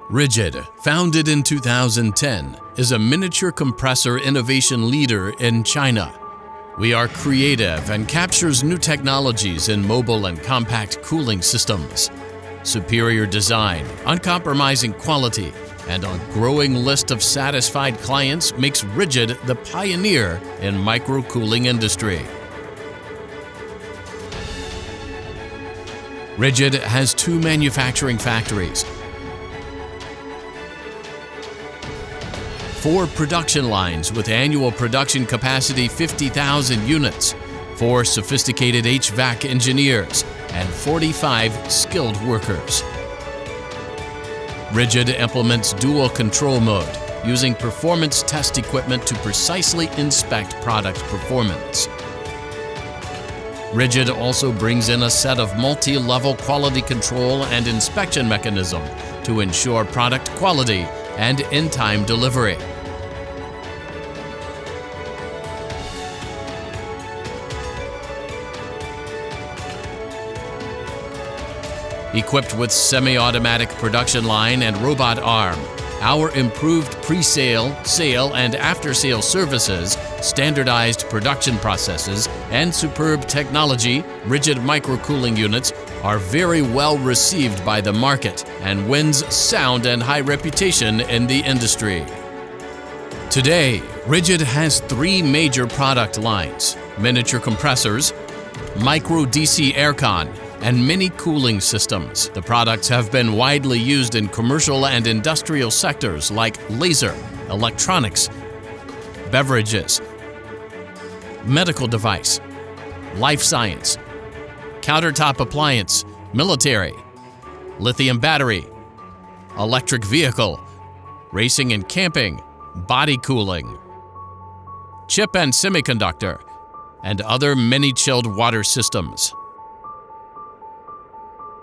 Rigid, founded in 2010, is a miniature compressor innovation leader in China. We are creative and captures new technologies in mobile and compact cooling systems. Superior design, uncompromising quality, and a growing list of satisfied clients makes Rigid the pioneer in microcooling industry. Rigid has 2 manufacturing factories, 4 production lines with annual production capacity 50,000 units, 4 sophisticated HVAC engineers, and 45 skilled workers. Rigid implements dual control mode, using performance test equipment to precisely inspect product performance. Rigid also brings in a set of multi-level quality control and inspection mechanism to ensure product quality and in-time delivery. Equipped with semi-automatic production line and robot arm, our improved pre-sale, sale, and after-sale services, standardized production processes, and superb technology, Rigid microcooling units are very well received by the market and wins sound and high reputation in the industry. Today, Rigid has 3 major product lines: miniature compressors, micro DC aircon, and mini cooling systems. The products have been widely used in commercial and industrial sectors like laser, electronics, beverages, medical device, life science, countertop appliance, military, lithium battery, electric vehicle, racing and camping, body cooling, chip and semiconductor, and other mini-chilled water systems.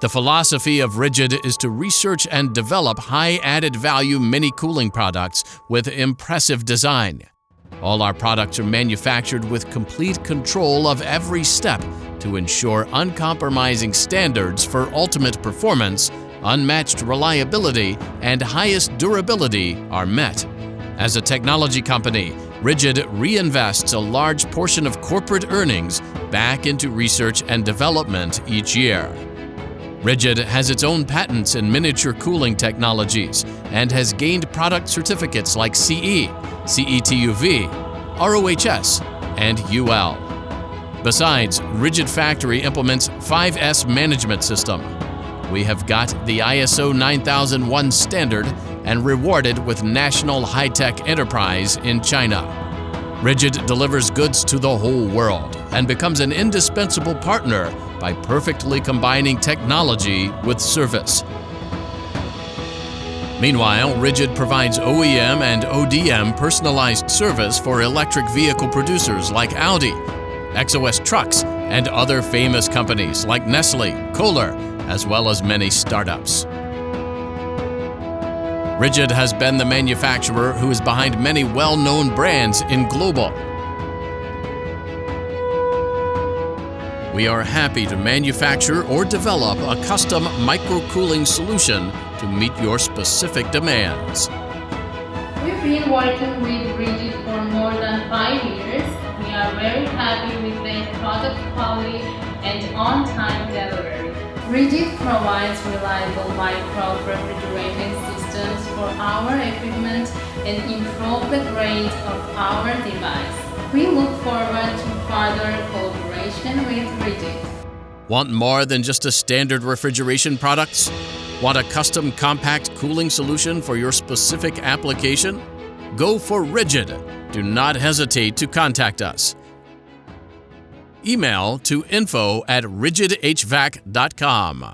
The philosophy of Rigid is to research and develop high added value mini cooling products with impressive design. All our products are manufactured with complete control of every step to ensure uncompromising standards for ultimate performance, unmatched reliability, and highest durability are met. As a technology company, Rigid reinvests a large portion of corporate earnings back into research and development each year. Rigid has its own patents in miniature cooling technologies and has gained product certificates like CE, CETUV, ROHS, and UL. Besides, Rigid Factory implements 5S management system. We have got the ISO 9001 standard and rewarded with National High-Tech Enterprise in China. Rigid delivers goods to the whole world and becomes an indispensable partner by perfectly combining technology with service. Meanwhile, Rigid provides OEM and ODM personalized service for electric vehicle producers like Audi, XOS Trucks, and other famous companies like Nestle, Kohler, as well as many startups. Rigid has been the manufacturer who is behind many well-known brands in global. We are happy to manufacture or develop a custom microcooling solution to meet your specific demands. We've been working with Rigid for more than 5 years. We are very happy with the product quality and on-time delivery. Rigid provides reliable micro-refrigeration systems for our equipment and improve the grade of our device. We look forward to further collaboration with Rigid. Want more than just a standard refrigeration products? Want a custom compact cooling solution for your specific application? Go for Rigid. Do not hesitate to contact us. Email to info@rigidhvac.com.